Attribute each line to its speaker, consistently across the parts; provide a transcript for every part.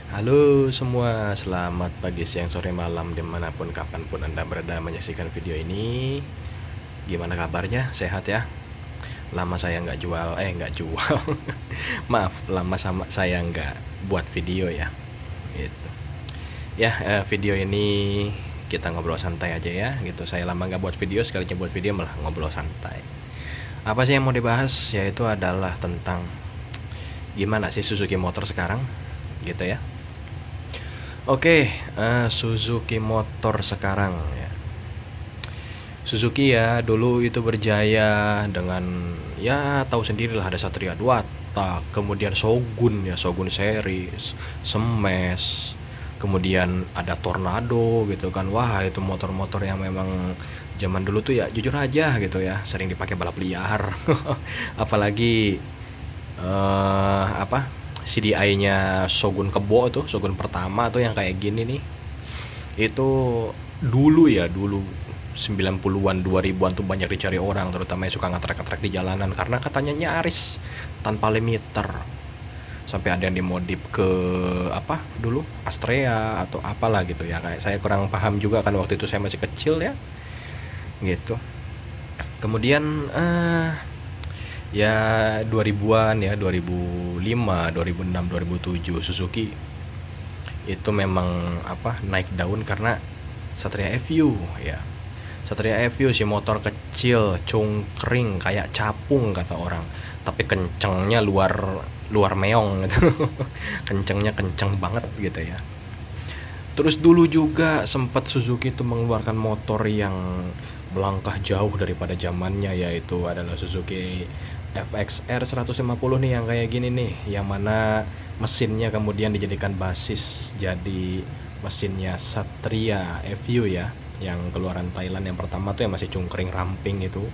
Speaker 1: Halo semua, selamat pagi, siang, sore, malam, dimanapun, kapanpun Anda berada menyaksikan video ini. Gimana kabarnya? Sehat ya? Lama saya nggak jual. Maaf, lama sama saya nggak buat video ya. Gitu. Ya, video ini kita ngobrol santai aja ya. Gitu. Saya lama nggak buat video, sekalinya buat video malah ngobrol santai. Apa sih yang mau dibahas? Yaitu adalah tentang gimana sih Suzuki Motor sekarang, gitu ya. Oke, Suzuki Motor sekarang ya. Suzuki ya dulu itu berjaya dengan ya tahu sendirilah, ada Satria 2 tak, kemudian Shogun ya, Shogun series, Smash, kemudian ada Tornado gitu kan. Wah, itu motor-motor yang memang zaman dulu tuh ya jujur aja gitu ya, sering dipakai balap liar. Apalagi apa, CDI-nya Shogun Kebo tuh, Shogun pertama tuh yang kayak gini nih. Itu dulu ya, dulu 90-an 2000-an tuh banyak dicari orang, terutama yang suka ngetrek-ngetrek di jalanan karena katanya nyaris tanpa limiter. Sampai ada yang dimodif ke apa dulu, Astrea atau apalah gitu ya. Kayak saya kurang paham juga kan, waktu itu saya masih kecil ya. Gitu. Kemudian ya 2000-an ya, 2005, 2006, 2007 Suzuki itu memang apa, naik daun karena Satria FU ya. Satria FU si motor kecil, cungkring kayak capung kata orang, tapi kencengnya luar luar meong gitu. Kencengnya kenceng banget gitu ya. Terus dulu juga sempat Suzuki itu mengeluarkan motor yang melangkah jauh daripada zamannya, yaitu adalah Suzuki FXR 150 nih, yang kayak gini nih, yang mana mesinnya kemudian dijadikan basis jadi mesinnya Satria FU ya, yang keluaran Thailand yang pertama tuh yang masih cungkring ramping itu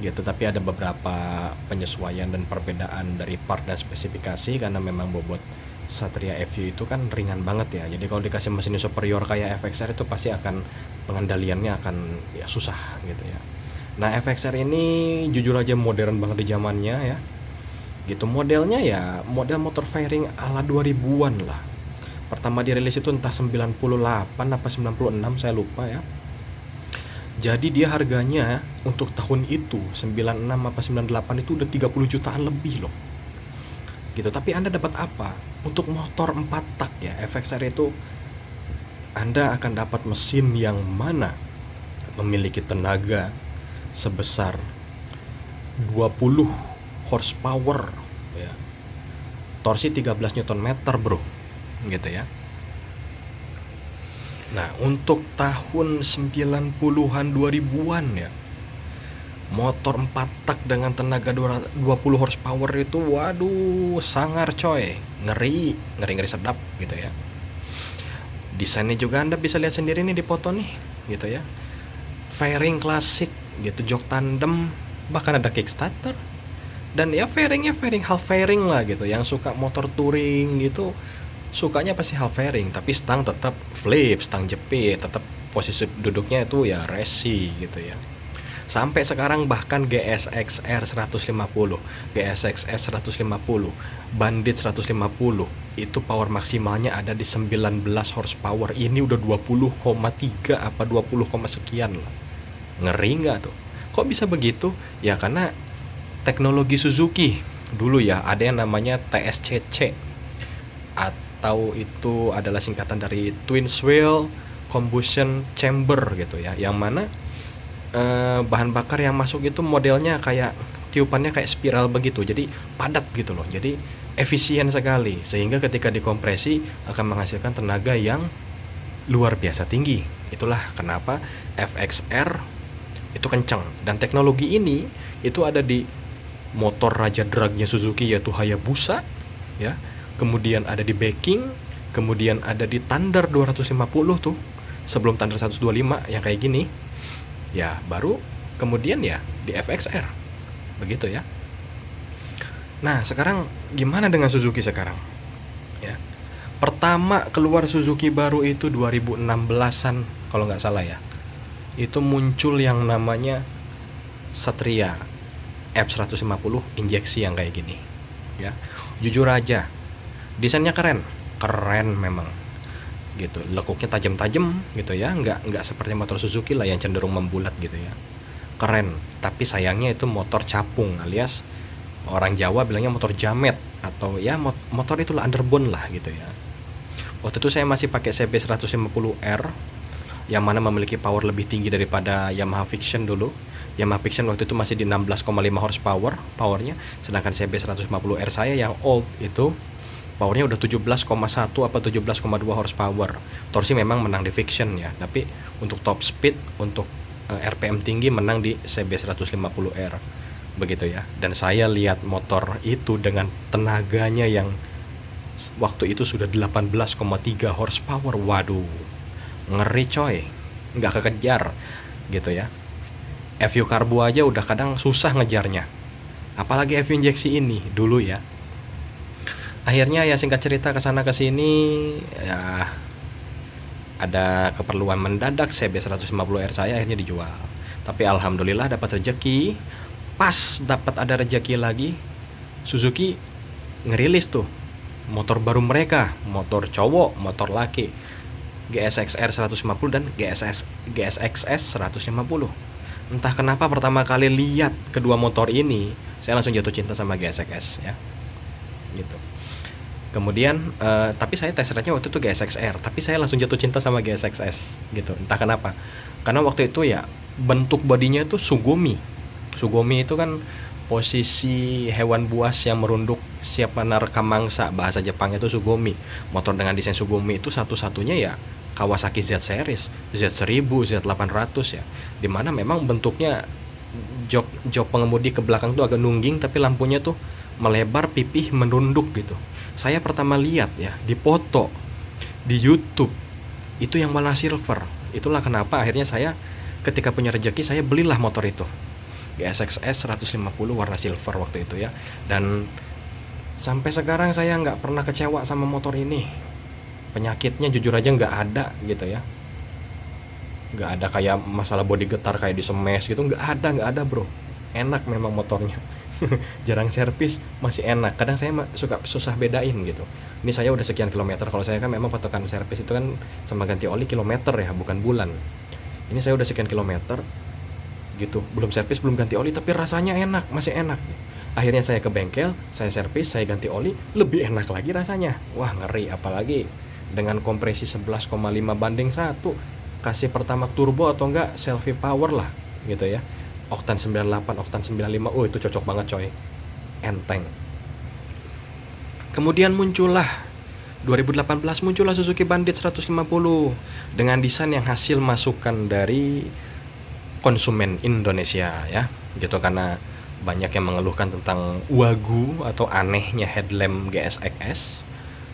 Speaker 1: gitu. Tapi ada beberapa penyesuaian dan perbedaan dari part dan spesifikasi karena memang bobot Satria FU itu kan ringan banget ya. Jadi kalau dikasih mesin superior kayak FXR itu pasti akan pengendaliannya akan ya susah gitu ya. Nah, FXR ini jujur aja modern banget di zamannya ya. Gitu, modelnya ya model motor fairing ala 2000-an lah. Pertama dirilis itu entah 98 apa 96, saya lupa ya. Jadi dia harganya untuk tahun itu 96 apa 98 itu udah 30 jutaan lebih loh. Gitu. Tapi Anda dapat apa? Untuk motor 4 tak ya, FXR itu Anda akan dapat mesin yang mana memiliki tenaga sebesar 20 horsepower ya. Torsi 13 Newton meter, bro. Gitu ya. Nah, untuk tahun 90-an 2000-an ya, motor 4 tak dengan tenaga 20 horsepower itu waduh sangar coy, ngeri sedap gitu ya. Desainnya juga Anda bisa lihat sendiri nih di foto nih gitu ya. Fairing klasik gitu, jok tandem, bahkan ada kickstarter. Dan ya fairing half fairing lah gitu. Yang suka motor touring gitu sukanya pasti half fairing, tapi stang tetap flip, stang jepit, tetap posisi duduknya itu ya resi gitu ya. Sampai sekarang bahkan GSX-R 150, GSX-S 150, Bandit 150 itu power maksimalnya ada di 19 horsepower. Ini udah 20,3 apa 20, sekian lah. Ngeri nggak tuh? Kok bisa begitu? Ya karena teknologi Suzuki dulu ya, ada yang namanya TSCC, atau itu adalah singkatan dari Twin Swirl Combustion Chamber gitu ya, yang mana bahan bakar yang masuk itu modelnya kayak tiupannya kayak spiral begitu, jadi padat gitu loh, jadi efisien sekali sehingga ketika dikompresi akan menghasilkan tenaga yang luar biasa tinggi. Itulah kenapa FXR itu kencang, dan teknologi ini itu ada di motor raja dragnya Suzuki yaitu Hayabusa ya, kemudian ada di Backing, kemudian ada di Thunder 250 tuh sebelum Thunder 125 yang kayak gini ya, baru kemudian ya di FXR begitu ya. Nah, sekarang gimana dengan Suzuki sekarang ya? Pertama keluar Suzuki baru itu 2016-an kalau nggak salah ya, itu muncul yang namanya Satria F150 injeksi yang kayak gini ya. Jujur aja desainnya keren, keren memang gitu, lekuknya tajam-tajam gitu ya, nggak seperti motor Suzuki lah yang cenderung membulat gitu ya, keren. Tapi sayangnya itu motor capung, alias orang Jawa bilangnya motor jamet, atau ya motor itulah underbone lah gitu ya. Waktu itu saya masih pakai CB 150R yang mana memiliki power lebih tinggi daripada Yamaha Fiction dulu. Yamaha Fiction waktu itu masih di 16,5 horsepower powernya, sedangkan CB 150R saya yang old itu powernya udah 17,1 apa 17,2 horsepower. Torsi memang menang di Fiction ya, tapi untuk top speed, untuk RPM tinggi menang di CB 150R begitu ya. Dan saya lihat motor itu dengan tenaganya yang waktu itu sudah 18,3 horsepower. Waduh, ngeri coy, nggak kekejar gitu ya. FU karbo aja udah kadang susah ngejarnya, apalagi FU injeksi ini dulu ya. Akhirnya ya singkat cerita kesana kesini ya ada keperluan mendadak, CB 150R saya akhirnya dijual. Tapi alhamdulillah dapat rezeki. Pas dapat ada rezeki lagi, Suzuki ngerilis tuh motor baru mereka, motor cowok, motor laki, GSX-R 150 dan GSX-S 150. Entah kenapa pertama kali lihat kedua motor ini, saya langsung jatuh cinta sama GSX-S ya. Gitu. Kemudian tapi saya test ride-nya waktu itu GSX-R, tapi saya langsung jatuh cinta sama GSX-S gitu. Entah kenapa. Karena waktu itu ya bentuk bodinya itu Sugumi. Sugumi itu kan posisi hewan buas yang merunduk siap menerkam mangsa, bahasa Jepang itu Sugumi. Motor dengan desain Sugumi itu satu-satunya ya Kawasaki Z Series, Z1000, Z800 ya. Dimana memang bentuknya jok pengemudi ke belakang tuh agak nungging, tapi lampunya tuh melebar, pipih, menunduk gitu. Saya pertama lihat ya di foto di YouTube itu yang warna silver. Itulah kenapa akhirnya saya ketika punya rezeki saya belilah motor itu, GSX-S 150 warna silver waktu itu ya. Dan sampai sekarang saya nggak pernah kecewa sama motor ini. Penyakitnya jujur aja nggak ada gitu ya, nggak ada kayak masalah bodi getar kayak di semes gitu, nggak ada bro. Enak memang motornya. Jarang servis, masih enak. Kadang saya suka susah bedain gitu, ini saya udah sekian kilometer. Kalau saya kan memang patokan servis itu kan sama ganti oli kilometer ya, bukan bulan. Ini saya udah sekian kilometer gitu, belum servis, belum ganti oli, tapi rasanya enak, masih enak. Akhirnya saya ke bengkel, saya servis, saya ganti oli, lebih enak lagi rasanya. Wah ngeri, apalagi dengan kompresi 11,5 banding 1, kasih pertamax turbo atau enggak selfie power lah gitu ya, oktan 98, oktan 95. Oh itu cocok banget coy, enteng. Kemudian muncullah 2018 muncullah Suzuki Bandit 150 dengan desain yang hasil masukan dari konsumen Indonesia ya gitu, karena banyak yang mengeluhkan tentang wagu atau anehnya headlamp GSX-S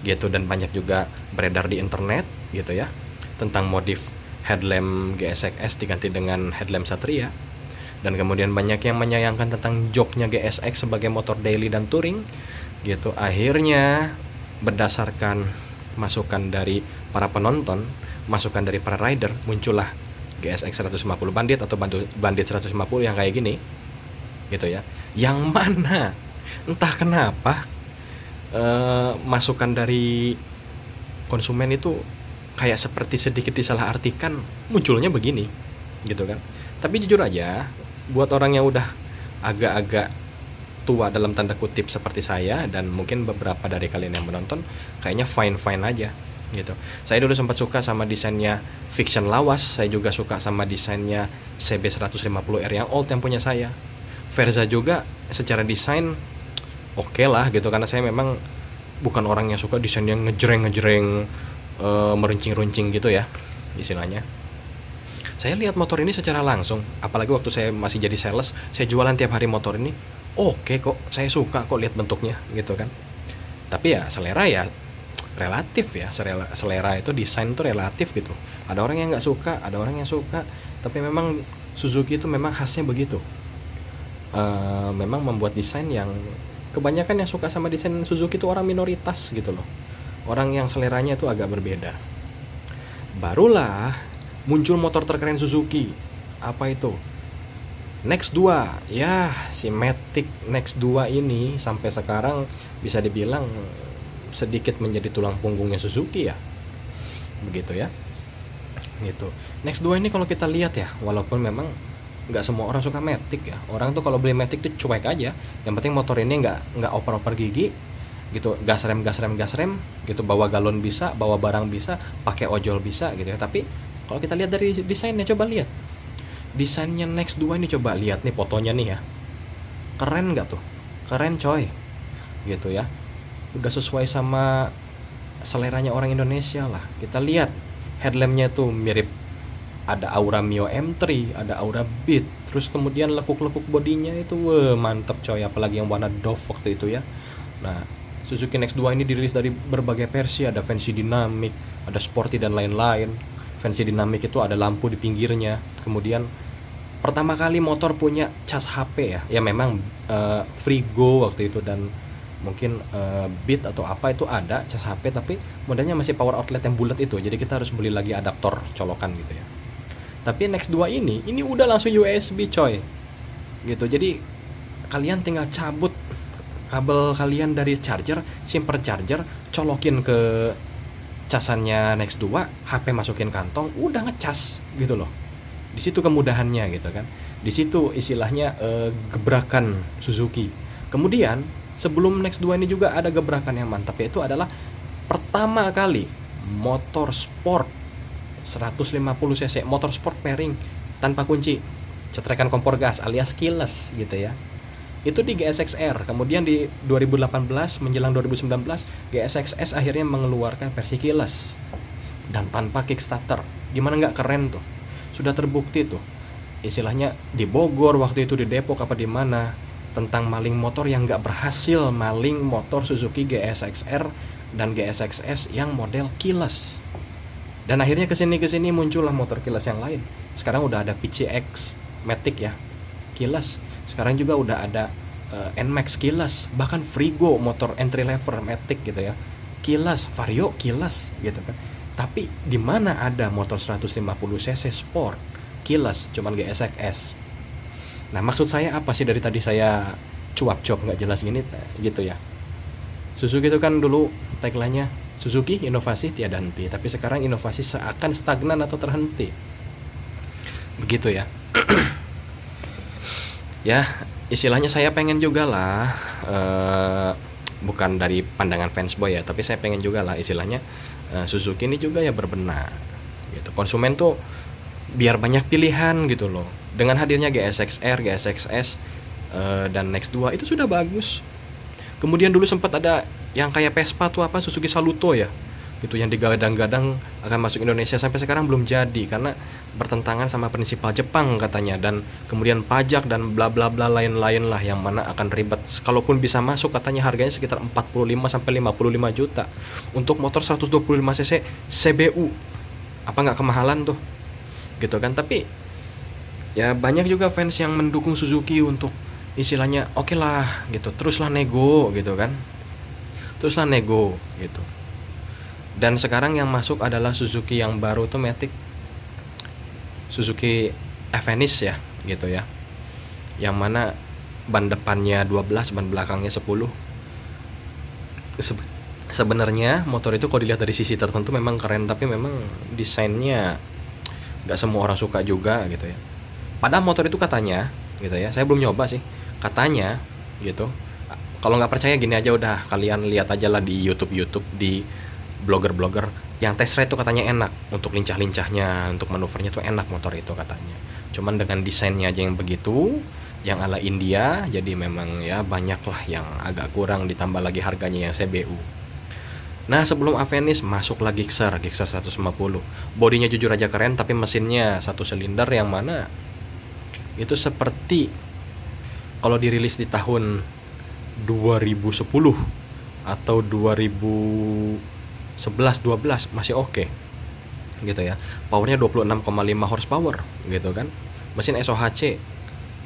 Speaker 1: gitu, dan banyak juga beredar di internet gitu ya tentang modif headlamp GSX-S diganti dengan headlamp Satria. Dan kemudian banyak yang menyayangkan tentang joknya GSX sebagai motor daily dan touring gitu. Akhirnya berdasarkan masukan dari para penonton, masukan dari para rider, muncullah GSX 150 Bandit atau Bandit 150 yang kayak gini gitu ya. Yang mana entah kenapa masukan dari konsumen itu kayak seperti sedikit disalahartikan, munculnya begini gitu kan. Tapi jujur aja, buat orang yang udah agak-agak tua dalam tanda kutip seperti saya dan mungkin beberapa dari kalian yang menonton, kayaknya fine-fine aja gitu. Saya dulu sempat suka sama desainnya Fiction lawas, saya juga suka sama desainnya CB 150R yang old yang punya saya. Verza juga secara desain oke lah gitu, karena saya memang bukan orang yang suka desain yang ngejreng meruncing-runcing gitu ya istilahnya. Saya lihat motor ini secara langsung, apalagi waktu saya masih jadi sales, saya jualan tiap hari motor ini. Oke kok, saya suka kok lihat bentuknya gitu kan. Tapi ya selera ya relatif ya, selera itu desain itu relatif gitu. Ada orang yang nggak suka, ada orang yang suka, tapi memang Suzuki itu memang khasnya begitu. Memang membuat desain yang kebanyakan yang suka sama desain Suzuki itu orang minoritas gitu loh. Orang yang seleranya itu agak berbeda. Barulah muncul motor terkeren Suzuki. Apa itu? Next 2. Ya, si Matic Next 2 ini sampai sekarang bisa dibilang sedikit menjadi tulang punggungnya Suzuki ya, begitu ya. Gitu. Next 2 ini kalau kita lihat ya, walaupun memang nggak semua orang suka Matic ya, orang tuh kalau beli Matic tuh cuek aja, yang penting motor ini nggak oper-oper gigi gitu, gas rem gitu, bawa galon bisa, bawa barang bisa, pakai ojol bisa gitu ya. Tapi kalau kita lihat dari desainnya, coba lihat desainnya Next 2 ini, coba lihat nih fotonya nih ya, keren nggak tuh? Keren coy, gitu ya, udah sesuai sama seleranya orang Indonesia lah. Kita lihat headlampnya tuh mirip, ada aura Mio M3, ada aura Beat, terus kemudian lekuk-lekuk bodinya itu mantep coy, apalagi yang warna Dove waktu itu ya. Nah, Suzuki Next 2 ini dirilis dari berbagai versi, ada fancy dynamic, ada sporty dan lain-lain. Fancy dynamic itu ada lampu di pinggirnya. Kemudian pertama kali motor punya cas HP ya, ya memang Frigo waktu itu, dan mungkin Beat atau apa itu ada cas HP, tapi modelnya masih power outlet yang bulat itu, jadi kita harus beli lagi adaptor colokan gitu ya. Tapi Next 2 ini udah langsung USB coy, gitu. Jadi kalian tinggal cabut kabel kalian dari charger, simper charger, colokin ke casannya Next 2, HP masukin kantong, udah ngecas gitu loh. Di situ kemudahannya gitu kan. Di situ istilahnya gebrakan Suzuki. Kemudian sebelum Next 2 ini juga ada gebrakan yang mantap, yaitu adalah pertama kali motor sport 150 cc, motor sport pairing tanpa kunci, cetrekan kompor gas alias keyless gitu ya. Itu di GSX-R. Kemudian di 2018 menjelang 2019, GSX-S akhirnya mengeluarkan versi keyless dan tanpa kickstarter. Gimana nggak keren tuh? Sudah terbukti tuh. Istilahnya di Bogor waktu itu, di Depok apa di mana, tentang maling motor yang nggak berhasil maling motor Suzuki GSX-R dan GSX-S yang model keyless. Dan akhirnya kesini muncullah motor keyless yang lain. Sekarang udah ada PCX Matic ya, keyless. Sekarang juga udah ada NMAX keyless, bahkan Frigo motor entry level Matic gitu ya, keyless, Vario keyless gitu kan. Tapi di mana ada motor 150 cc sport keyless, cuman GSX-S. Nah, maksud saya apa sih dari tadi saya cuap-cuap nggak jelas gini gitu ya. Suzuki itu kan dulu tagline-nya Suzuki inovasi tiada henti, tapi sekarang inovasi seakan stagnan atau terhenti. Begitu ya. Ya, istilahnya saya pengen juga lah, bukan dari pandangan fansboy ya, tapi saya pengen juga lah istilahnya Suzuki ini juga ya berbenah gitu. Konsumen tuh biar banyak pilihan gitu loh. Dengan hadirnya GSX-R, GSX-S dan Next 2 itu sudah bagus. Kemudian dulu sempat ada yang kayak Vespa tuh apa, Suzuki Saluto ya, gitu, yang digadang-gadang akan masuk Indonesia, sampai sekarang belum jadi karena bertentangan sama prinsipal Jepang katanya, dan kemudian pajak dan bla bla bla lain-lain lah, yang mana akan ribet. Kalaupun bisa masuk katanya harganya sekitar 45 sampai 55 juta untuk motor 125 cc CBU. Apa nggak kemahalan tuh? Gitu kan. Tapi ya banyak juga fans yang mendukung Suzuki untuk istilahnya oke lah gitu, teruslah nego gitu kan. Teruslah nego gitu. Dan sekarang yang masuk adalah Suzuki yang baru tuh Matic, Suzuki Avenis ya gitu ya, yang mana ban depannya 12, ban belakangnya 10. Sebenarnya motor itu kalau dilihat dari sisi tertentu memang keren, tapi memang desainnya nggak semua orang suka juga gitu ya. Padahal motor itu katanya gitu ya, saya belum nyoba sih, katanya gitu. Kalau nggak percaya gini aja udah, kalian lihat aja lah di YouTube, di blogger yang test ride tuh katanya enak, untuk lincah-lincahnya, untuk manuvernya tuh enak motor itu katanya. Cuman dengan desainnya aja yang begitu, yang ala India, jadi memang ya banyak lah yang agak kurang, ditambah lagi harganya yang CBU. Nah, sebelum Avenis masuk lagi Gixxer 150. Bodinya jujur aja keren, tapi mesinnya satu silinder yang mana itu seperti kalau dirilis di tahun 2010 atau 2011-12 masih oke gitu ya. Powernya 26,5 horsepower gitu kan. Mesin SOHC,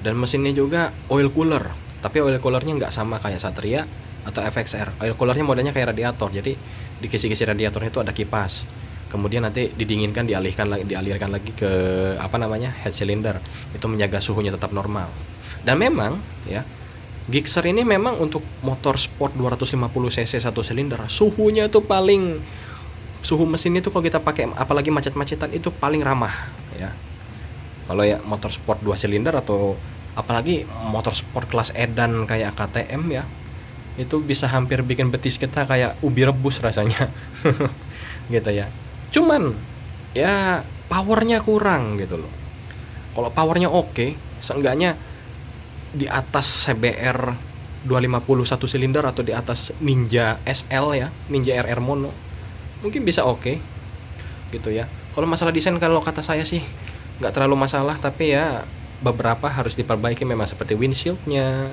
Speaker 1: dan mesinnya juga oil cooler, tapi oil coolernya nggak sama kayak Satria atau FXR. Oil coolernya modelnya kayak radiator, jadi di kisi-kisi radiatornya itu ada kipas, kemudian nanti didinginkan, dialirkan lagi ke apa namanya, head cylinder, itu menjaga suhunya tetap normal. Dan memang ya Gixxer ini memang untuk motor sport 250 cc 1 silinder, suhunya itu paling, suhu mesinnya itu kalau kita pakai apalagi macet-macetan itu paling ramah ya. Kalau ya motor sport 2 silinder atau apalagi motor sport kelas edan kayak KTM ya, itu bisa hampir bikin betis kita kayak ubi rebus rasanya. Gitu ya. Cuman ya powernya kurang gitu loh. Kalau powernya oke, seenggaknya di atas CBR 250 1 silinder atau di atas Ninja SL ya, Ninja RR Mono, mungkin bisa oke gitu ya. Kalau masalah desain kalau kata saya sih nggak terlalu masalah, tapi ya beberapa harus diperbaiki memang seperti windshieldnya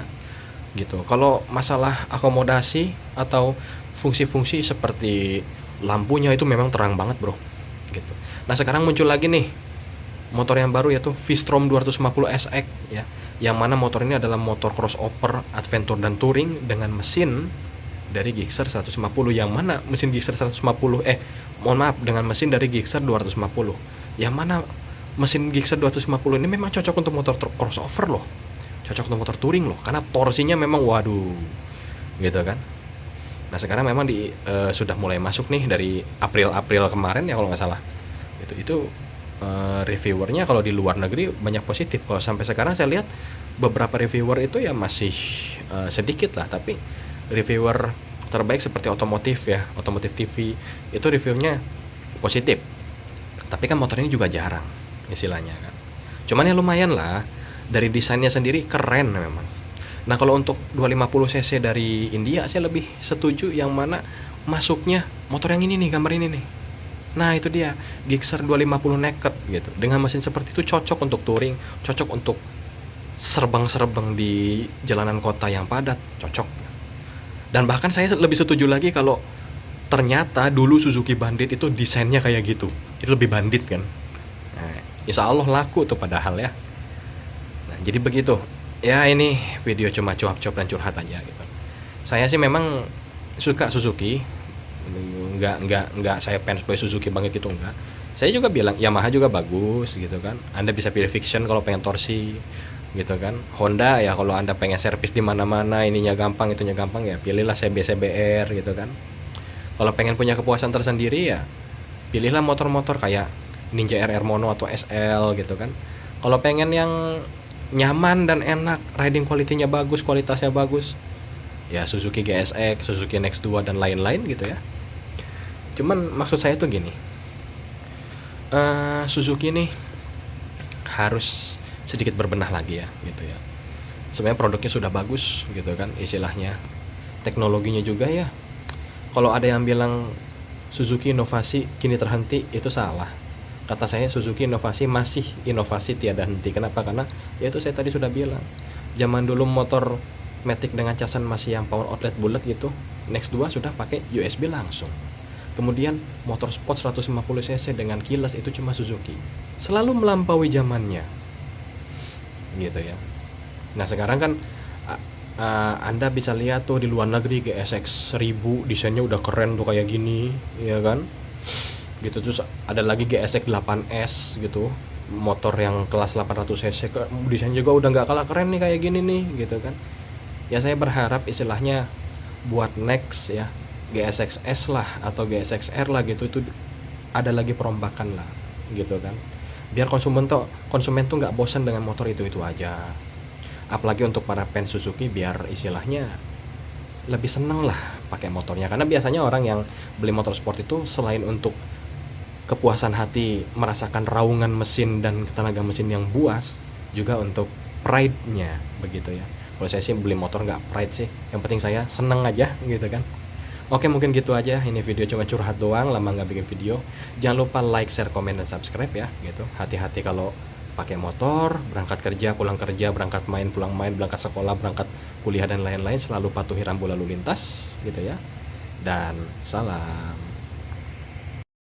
Speaker 1: gitu. Kalau masalah akomodasi atau fungsi-fungsi seperti lampunya itu memang terang banget bro gitu. Nah sekarang muncul lagi nih motor yang baru yaitu V-Strom 250 SX ya, yang mana motor ini adalah motor crossover adventure dan touring dengan mesin dari Gixxer 150, yang mana mesin Gixxer 150 dengan mesin dari Gixxer 250, yang mana mesin Gixxer 250 ini memang cocok untuk motor crossover loh, cocok untuk motor touring loh, karena torsinya memang waduh gitu kan. Nah sekarang memang sudah mulai masuk nih dari April kemarin ya kalau nggak salah, itu reviewernya kalau di luar negeri banyak positif. Kalau sampai sekarang saya lihat beberapa reviewer itu ya masih sedikit lah, tapi reviewer terbaik seperti otomotif ya, otomotif TV itu reviewnya positif. Tapi kan motor ini juga jarang istilahnya kan. Cuman ya lumayan lah, dari desainnya sendiri keren memang. Nah kalau untuk 250 cc dari India saya lebih setuju yang mana masuknya motor yang ini nih, gambar ini nih. Nah itu dia Gixxer 250 Naked gitu. Dengan mesin seperti itu cocok untuk touring, cocok untuk serbang-serbang di jalanan kota yang padat, cocok. Dan bahkan saya lebih setuju lagi kalau ternyata dulu Suzuki Bandit itu desainnya kayak gitu. Itu lebih bandit kan. Nah, insya Allah laku tuh padahal ya. Nah jadi begitu. Ya ini video cuma cuap-cuap dan curhat aja gitu. Saya sih memang suka Suzuki. Enggak saya fans boy Suzuki banget gitu, enggak. Saya juga bilang Yamaha juga bagus gitu kan. Anda bisa pilih Vision kalau pengen torsi gitu kan. Honda ya kalau Anda pengen servis di mana-mana, ininya gampang, itunya gampang, ya pilihlah CBR gitu kan. Kalau pengen punya kepuasan tersendiri ya pilihlah motor-motor kayak Ninja RR Mono atau SL gitu kan. Kalau pengen yang nyaman dan enak, riding quality-nya bagus, kualitasnya bagus, ya Suzuki GSX, Suzuki NX2 dan lain-lain gitu ya. Cuman maksud saya tuh gini, Suzuki nih harus sedikit berbenah lagi ya gitu ya. Sebenarnya produknya sudah bagus gitu kan istilahnya, teknologinya juga ya. Kalau ada yang bilang Suzuki inovasi kini terhenti, itu salah. Kata saya Suzuki inovasi masih inovasi tiada henti. Kenapa? Karena ya itu saya tadi sudah bilang, zaman dulu motor Matic dengan casan masih yang power outlet bulat gitu, NX2 sudah pakai USB langsung. Kemudian motor sport 150 cc dengan kilas itu cuma Suzuki, selalu melampaui zamannya gitu ya. Nah sekarang kan Anda bisa lihat tuh di luar negeri GSX 1000 desainnya udah keren tuh kayak gini ya kan gitu. Terus ada lagi GSX 8S gitu, motor yang kelas 800 cc desainnya juga udah nggak kalah keren nih kayak gini nih gitu kan. Ya saya berharap istilahnya buat next ya GSX S lah atau GSX R lah gitu, itu ada lagi perombakan lah gitu kan, biar konsumen tuh nggak bosan dengan motor itu aja. Apalagi untuk para fans Suzuki biar istilahnya lebih seneng lah pakai motornya, karena biasanya orang yang beli motor sport itu selain untuk kepuasan hati merasakan raungan mesin dan tenaga mesin yang buas, juga untuk pride-nya begitu ya. Kalau saya sih beli motor nggak pride sih, yang penting saya seneng aja gitu kan. Oke mungkin gitu aja, ini video cuma curhat doang, lama nggak bikin video. Jangan lupa like, share, komen, dan subscribe ya gitu. Hati-hati kalau pakai motor, berangkat kerja, pulang kerja, berangkat main, pulang main, berangkat sekolah, berangkat kuliah dan lain-lain, selalu patuhi rambu lalu lintas gitu ya. Dan salam.